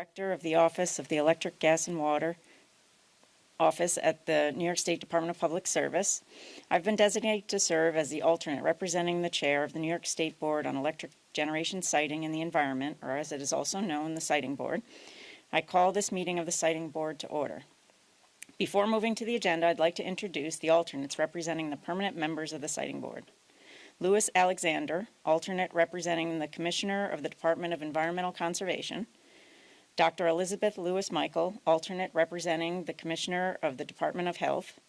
Director of the Office of the Electric, Gas, and Water Office at the New York State Department of Public Service. I've been designated to serve as the alternate representing the chair of the New York State Board on Electric Generation Siting and the Environment, or as it is also known, the Siting Board. I call this meeting of the Siting Board to order. Before moving to the agenda, I'd like to introduce the alternates representing the permanent members of the Siting Board. Louis Alexander, alternate representing the Commissioner of the Department of Environmental Conservation. Dr. Elizabeth Lewis Michael, alternate representing the Commissioner of the Department of Health.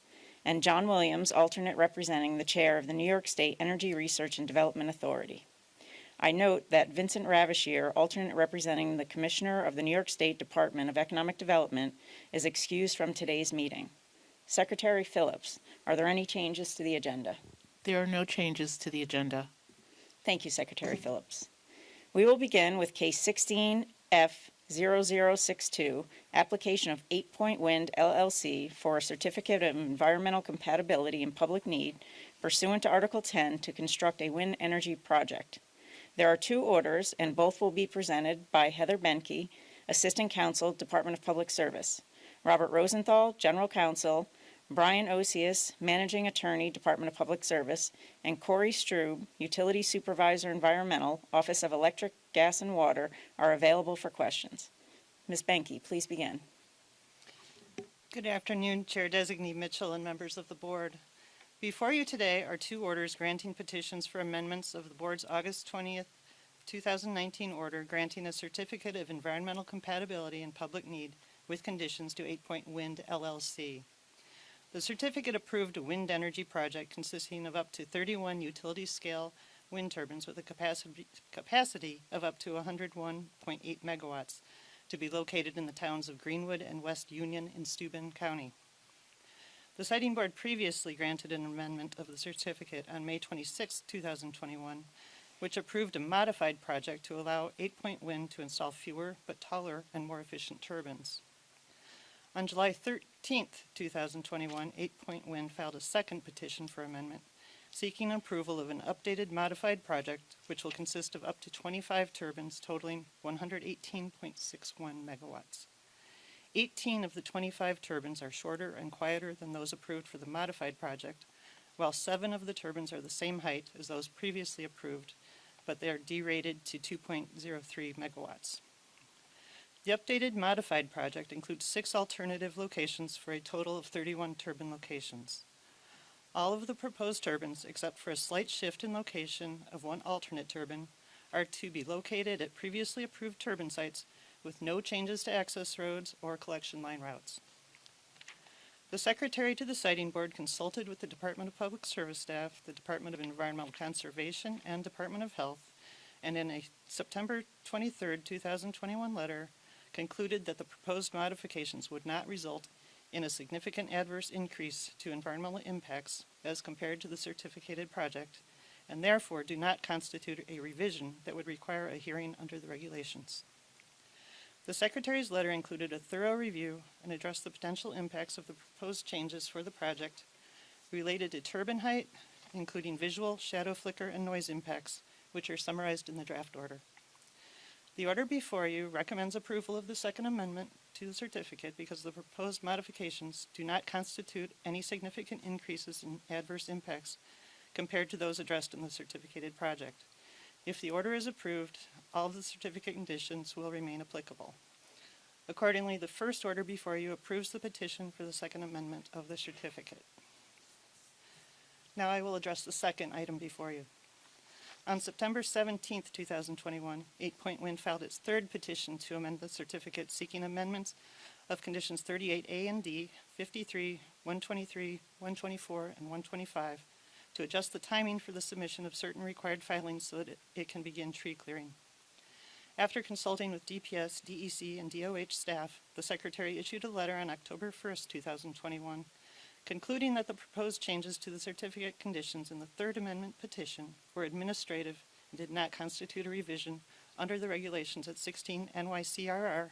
And John Williams, alternate representing the Chair of the New York State Energy Research and Development Authority. I note that Vincent Ravashear, alternate representing the Commissioner of the New York State Department of Economic Development, is excused from today's meeting. Secretary Phillips, are there any changes to the agenda? There are no changes to the agenda. Thank you, Secretary Phillips. We will begin with Case 16F0062, application of 8 Point Wind LLC for a Certificate of Environmental Compatibility and Public Need pursuant to Article 10 to construct a wind energy project. There are two orders, and both will be presented by Heather Benke, Assistant Counsel, Department of Public Service, Robert Rosenthal, General Counsel, Brian Osius, Managing Attorney, Department of Public Service, and Corey Strube, Utility Supervisor Environmental, Office of Electric, Gas, and Water, are available for questions. Ms. Benke, please begin. Good afternoon, Chair-Designee Mitchell and members of the Board. Before you today are two orders granting petitions for amendments of the Board's August 20th, 2019 order granting a Certificate of Environmental Compatibility and Public Need with conditions to 8 Point Wind LLC. The certificate approved a wind energy project consisting of up to 31 utility-scale wind turbines with a capacity of up to 101.8 megawatts to be located in the towns of Greenwood and West Union in Steuben County. The Siting Board previously granted an amendment of the certificate on May 26, 2021, which approved a modified project to allow 8 Point Wind to install fewer but taller and more efficient turbines. On July 13, 2021, 8 Point Wind filed a second petition for amendment, seeking approval of an updated modified project which will consist of up to 25 turbines totaling 118.61 megawatts. 18 of the 25 turbines are shorter and quieter than those approved for the modified project, while 7 of the turbines are the same height as those previously approved, but they are derated to 2.03 megawatts. The updated modified project includes 6 alternative locations for a total of 31 turbine locations. All of the proposed turbines, except for a slight shift in location of one alternate turbine, are to be located at previously approved turbine sites with no changes to access roads or collection line routes. The Secretary to the Siting Board consulted with the Department of Public Service staff, the Department of Environmental Conservation, and Department of Health, and in a September 23, 2021 letter, concluded that the proposed modifications would not result in a significant adverse increase to environmental impacts as compared to the certificated project, and therefore do not constitute a revision that would require a hearing under the regulations. The Secretary's letter included a thorough review and addressed the potential impacts of the proposed changes for the project related to turbine height, including visual, shadow flicker, and noise impacts, which are summarized in the draft order. The order before you recommends approval of the Second Amendment to the certificate because the proposed modifications do not constitute any significant increases in adverse impacts compared to those addressed in the certificated project. If the order is approved, all of the certificate conditions will remain applicable. Accordingly, the first order before you approves the petition for the Second Amendment of the certificate. Now I will address the second item before you. On September 17, 2021, 8 Point Wind filed its third petition to amend the certificate seeking amendments of conditions 38A and D, 53, 123, 124, and 125 to adjust the timing for the submission of certain required filings so that it can begin tree clearing. After consulting with DPS, DEC, and DOH staff, the Secretary issued a letter on October 1, 2021, concluding that the proposed changes to the certificate conditions in the Third Amendment petition were administrative and did not constitute a revision under the regulations at 16 NYCRR,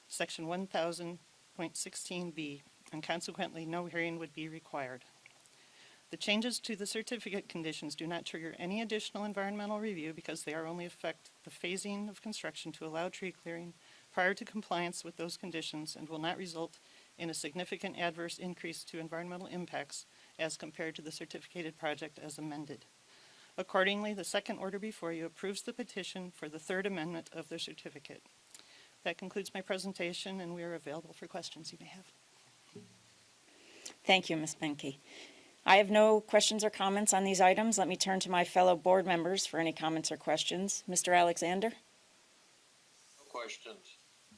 Section 1000.16b, and consequently no hearing would be required. The changes to the certificate conditions do not trigger any additional environmental review because they are only affect the phasing of construction to allow tree clearing, prior to compliance with those conditions and will not result in a significant adverse increase to environmental impacts as compared to the certificated project as amended. Accordingly, the second order before you approves the petition for the third amendment of the certificate. That concludes my presentation, and we are available for questions you may have. Thank you, Ms. Benke. I have no questions or comments on these items. Let me turn to my fellow board members for any comments or questions. Mr. Alexander? No questions.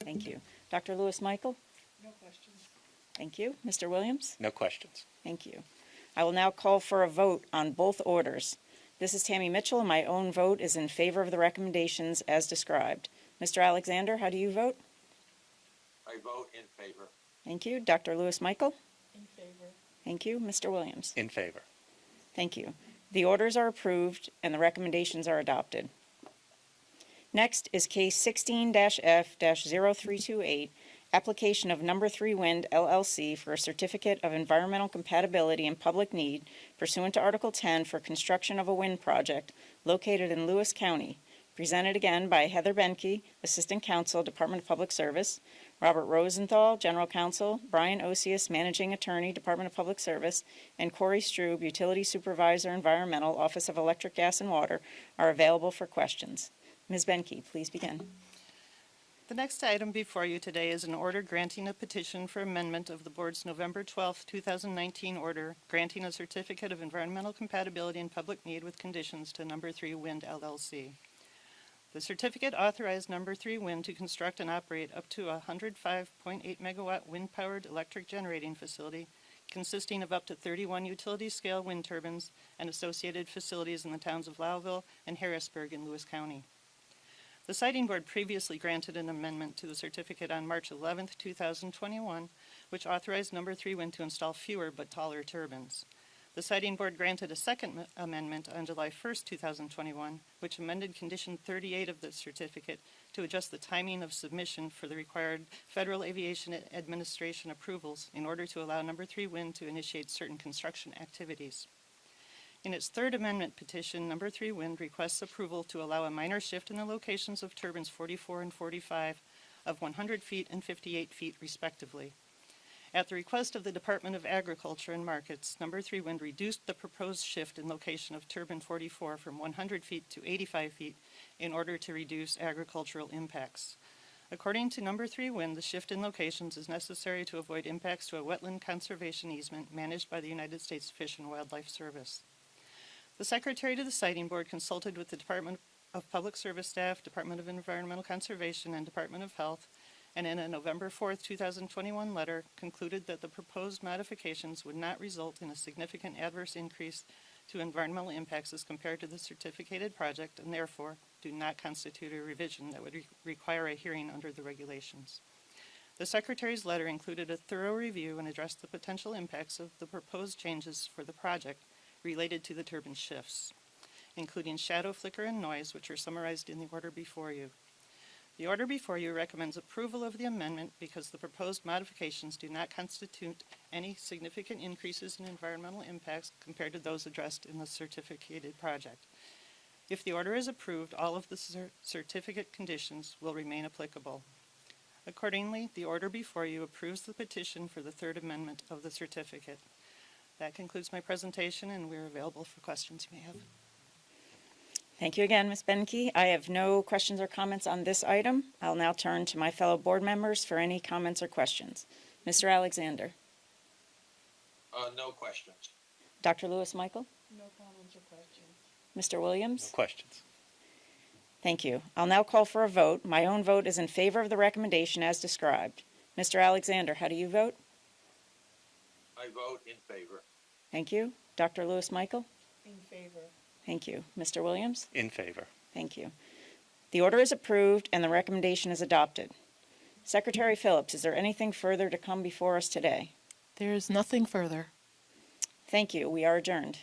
Thank you. Dr. Lewis Michael? No questions. Thank you. Mr. Williams? No questions. Thank you. I will now call for a vote on both orders. This is Tammy Mitchell, and my own vote is in favor of the recommendations as described. Mr. Alexander, how do you vote? I vote in favor. Thank you. Dr. Lewis Michael? In favor. Thank you. Mr. Williams? In favor. Thank you. The orders are approved and the recommendations are adopted. Next is case 16-F-0328, application of Number 3 Wind LLC for a certificate of environmental compatibility and public need pursuant to Article 10 for construction of a wind project located in Lewis County. Presented again by Heather Benke, Assistant Counsel, Department of Public Service, Robert Rosenthal, General Counsel, Brian Osius, Managing Attorney, Department of Public Service, and Corey Strube, Utility Supervisor, Environmental, Office of Electric, Gas, and Water, are available for questions. Ms. Benke, please begin. The next item before you today is an order granting a petition for amendment of the Board's November 12, 2019 order granting a certificate of environmental compatibility and public need with conditions to Number 3 Wind LLC. The certificate authorized Number 3 Wind to construct and operate up to a 105.8 megawatt wind-powered electric generating facility consisting of up to 31 utility-scale wind turbines and associated facilities in the towns of Lowville and Harrisburg in Lewis County. The Siting Board previously granted an amendment to the certificate on March 11, 2021, which authorized Number 3 Wind to install fewer but taller turbines. The Siting Board granted a second amendment on July 1, 2021, which amended Condition 38 of the certificate to adjust the timing of submission for the required Federal Aviation Administration approvals in order to allow Number 3 Wind to initiate certain construction activities. In its third amendment petition, Number 3 Wind requests approval to allow a minor shift in the locations of turbines 44 and 45 of 100 feet and 58 feet respectively. At the request of the Department of Agriculture and Markets, Number 3 Wind reduced the proposed shift in location of turbine 44 from 100 feet to 85 feet in order to reduce agricultural impacts. According to Number 3 Wind, the shift in locations is necessary to avoid impacts to a wetland conservation easement managed by the United States Fish and Wildlife Service. The Secretary to the Siting Board consulted with the Department of Public Service staff, Department of Environmental Conservation, and Department of Health, and in a November 4, 2021 letter concluded that the proposed modifications would not result in a significant adverse increase to environmental impacts as compared to the certificated project and therefore do not constitute a revision that would require a hearing under the regulations. The Secretary's letter included a thorough review and addressed the potential impacts of the proposed changes for the project related to the turbine shifts, including shadow, flicker, and noise, which are summarized in the order before you. The order before you recommends approval of the amendment because the proposed modifications do not constitute any significant increases in environmental impacts compared to those addressed in the certificated project. If the order is approved, all of the certificate conditions will remain applicable. Accordingly, the order before you approves the petition for the third amendment of the certificate. That concludes my presentation, and we're available for questions you may have. Thank you again, Ms. Benke. I have no questions or comments on this item. I'll now turn to my fellow board members for any comments or questions. Mr. Alexander. No questions. Dr. Lewis Michael. No comments or questions. Mr. Williams. No questions. Thank you. I'll now call for a vote. My own vote is in favor of the recommendation as described. Mr. Alexander, how do you vote? I vote in favor. Thank you. Dr. Lewis Michael. In favor. Thank you. Mr. Williams. In favor. Thank you. The order is approved and the recommendation is adopted. Secretary Phillips, is there anything further to come before us today? There is nothing further. Thank you. We are adjourned.